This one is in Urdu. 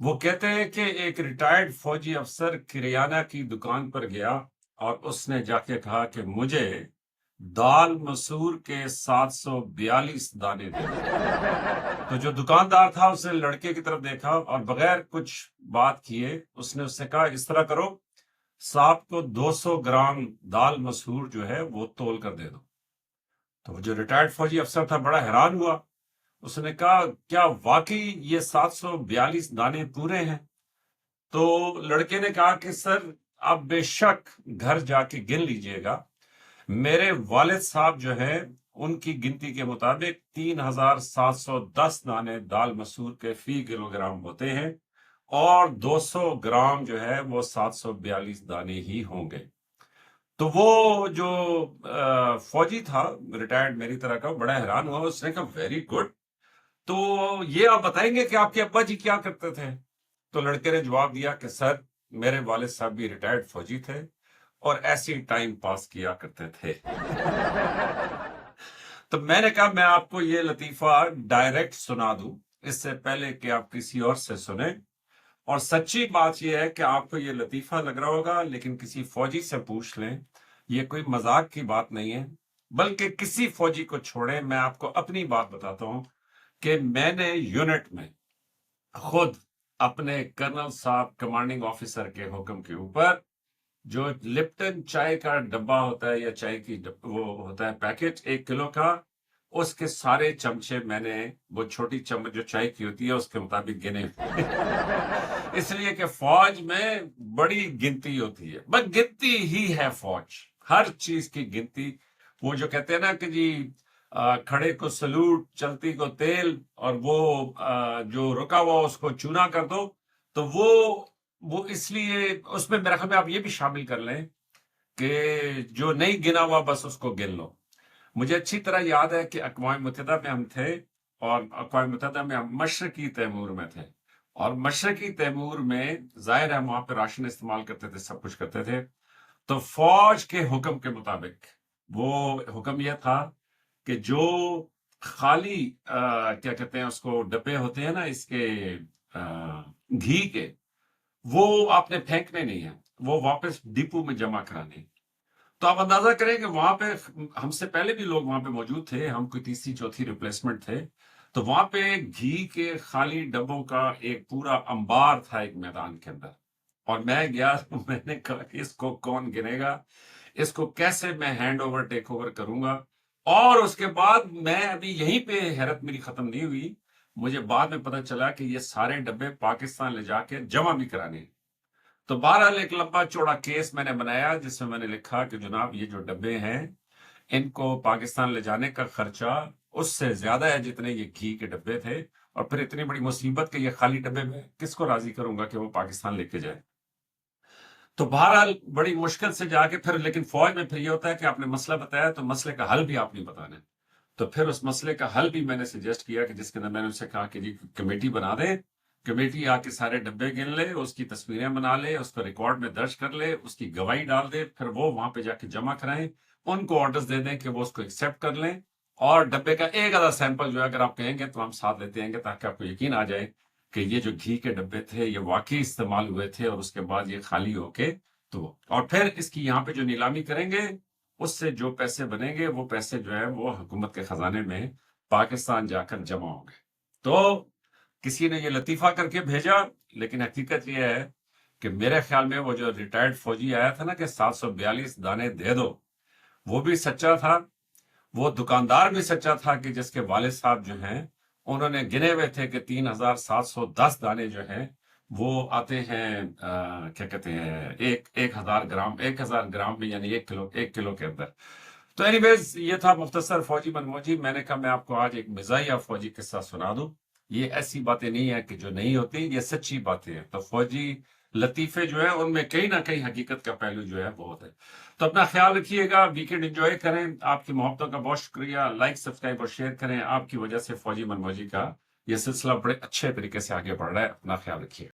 وہ کہتے ہیں کہ ایک ریٹائرڈ فوجی افسر کریانہ کی دکان پر گیا اور اس نے جا کے کہا کہ مجھے دال مسور کے 742 دانے دے دو۔ تو جو دکاندار تھا اس نے لڑکے کی طرف دیکھا اور بغیر کچھ بات کیے اس نے اس سے کہا اس طرح کرو، صاحب کو 200 گرام دال مسور جو ہے وہ تول کر دے دو۔ تو جو ریٹائرڈ فوجی افسر تھا بڑا حیران ہوا، اس نے کہا کیا واقعی یہ 742 دانے پورے ہیں؟ تو لڑکے نے کہا کہ سر آپ بے شک گھر جا کے گن لیجئے گا، میرے والد صاحب جو ہے ان کی گنتی کے مطابق 3710 دانے دال مسور کے فی کلو گرام ہوتے ہیں اور 200 گرام جو ہے وہ 742 دانے ہی ہوں گے۔ تو وہ جو فوجی تھا ریٹائرڈ میری طرح کا بڑا حیران ہوا، اس نے کہا ویری گڈ، تو یہ آپ بتائیں گے کہ آپ کے ابا جی کیا کرتے تھے؟ تو لڑکے نے جواب دیا کہ سر میرے والد صاحب بھی ریٹائرڈ فوجی تھے اور ایسے ہی ٹائم پاس کیا کرتے تھے۔ تو میں نے کہا میں آپ کو یہ لطیفہ ڈائریکٹ سنا دوں اس سے پہلے کہ آپ کسی اور سے سنیں، اور سچی بات یہ ہے کہ آپ کو یہ لطیفہ لگ رہا ہوگا لیکن کسی فوجی سے پوچھ لیں، یہ کوئی مذاق کی بات نہیں ہے، بلکہ کسی فوجی کو چھوڑیں، میں آپ کو اپنی بات بتاتا ہوں کہ میں نے یونٹ میں خود اپنے کرنل صاحب کمانڈنگ آفیسر کے حکم کے اوپر جو لپٹن چائے کا ڈبہ ہوتا ہے یا چائے کی وہ ہوتا ہے پیکٹ 1 کلو کا، اس کے سارے چمچے میں نے وہ چھوٹی چمچ جو چائے کی ہوتی ہے اس کے مطابق گنے اس لیے کہ فوج میں بڑی گنتی ہوتی ہے، بس گنتی ہی ہے فوج، ہر چیز کی گنتی۔ وہ جو کہتے ہیں نا کہ جی کھڑے کو سلوٹ چلتی کو تیل، اور وہ جو رکا ہوا اس کو چونا کر دو، تو وہ اس لیے اس میں میرا خیال میں آپ یہ بھی شامل کر لیں کہ جو نہیں گنا ہوا بس اس کو گن لو۔ مجھے اچھی طرح یاد ہے کہ اقوام متحدہ میں ہم تھے اور اقوام متحدہ میں ہم مشرقی تیمور میں تھے، اور مشرقی تیمور میں ظاہر ہے ہم وہاں پہ راشن استعمال کرتے تھے، سب کچھ کرتے تھے۔ تو فوج کے حکم کے مطابق وہ حکم یہ تھا کہ جو خالی کیا کہتے ہیں اس کو ڈبے ہوتے ہیں نا اس کے گھی کے، وہ آپ نے پھینکنے نہیں ہیں، وہ واپس ڈپو میں جمع کرانے۔ تو آپ اندازہ کریں کہ وہاں پہ ہم سے پہلے بھی لوگ وہاں پہ موجود تھے، ہم کوئی تیسری چوتھی ریپلیسمنٹ تھے، تو وہاں پہ گھی کے خالی ڈبوں کا ایک پورا انبار تھا ایک میدان کے اندر، اور میں گیا میں نے کہا کہ اس کو کون گنے گا، اس کو کیسے میں ہینڈ اوور ٹیک اوور کروں گا۔ اور اس کے بعد میں ابھی یہیں پہ حیرت میری ختم نہیں ہوئی، مجھے بعد میں پتہ چلا کہ یہ سارے ڈبے پاکستان لے جا کے جمع بھی کرانے۔ تو بہرحال ایک لمبا چوڑا کیس میں نے بنایا جس میں میں نے لکھا کہ جناب یہ جو ڈبے ہیں ان کو پاکستان لے جانے کا خرچہ اس سے زیادہ ہے جتنے یہ گھی کے ڈبے تھے، اور پھر اتنی بڑی مصیبت کہ یہ خالی ڈبے میں کس کو راضی کروں گا کہ وہ پاکستان لے کے جائے۔ تو بہرحال بڑی مشکل سے جا کے پھر، لیکن فوج میں پھر یہ ہوتا ہے کہ آپ نے مسئلہ بتایا تو مسئلے کا حل بھی آپ نہیں بتانا ہے، تو پھر اس مسئلے کا حل بھی میں نے سجیسٹ کیا کہ جس کے اندر میں نے اسے کہا کہ جی کمیٹی بنا دیں، کمیٹی آ کے سارے ڈبے گن لے، اس کی تصویریں بنا لے، اس کو ریکارڈ میں درج کر لے، اس کی گواہی ڈال دے، پھر وہ وہاں پہ جا کے جمع کرائیں، ان کو آرڈرز دے دیں کہ وہ اس کو ایکسیپٹ کر لیں، اور ڈبے کا ایک آدھا سیمپل جو ہے اگر آپ کہیں گے تو ہم ساتھ لیتے ہیں گے تاکہ آپ کو یقین آ جائے کہ یہ جو گھی کے ڈبے تھے یہ واقعی استعمال ہوئے تھے، اور اس کے بعد یہ خالی ہو کے تو، اور پھر اس کی یہاں پہ جو نیلامی کریں گے اس سے جو پیسے بنیں گے وہ پیسے جو ہے وہ حکومت کے خزانے میں پاکستان جا کر جمع ہوں گے۔ تو کسی نے یہ لطیفہ کر کے بھیجا، لیکن حقیقت یہ ہے کہ میرے خیال میں وہ جو ریٹائرڈ فوجی آیا تھا نا کہ 742 دانے دے دو، وہ بھی سچا تھا، وہ دکاندار بھی سچا تھا کہ جس کے والد صاحب جو ہیں انہوں نے گنے ہوئے تھے کہ 3710 دانے جو ہیں وہ آتے ہیں کیا کہتے ہیں 1000 گرام میں، یعنی 1 کلو کے اندر۔ تو اینی ویز یہ تھا مختصر فوجی من موجی، میں نے کہا میں آپ کو آج ایک مزاحیہ فوجی قصہ سنا دوں، یہ ایسی باتیں نہیں ہیں کہ جو نہیں ہوتی، یہ سچی باتیں ہیں۔ تو فوجی لطیفے جو ہیں ان میں کہیں نہ کہیں حقیقت کا پہلو جو ہے بہت ہے۔ تو اپنا خیال رکھیے گا، ویکینڈ انجوائے کریں، آپ کی محبتوں کا بہت شکریہ، لائک سبسکرائب اور شیئر کریں، آپ کی وجہ سے فوجی من موجی کا یہ سلسلہ بڑے اچھے طریقے سے آگے بڑھ رہا ہے۔ اپنا خیال رکھیے۔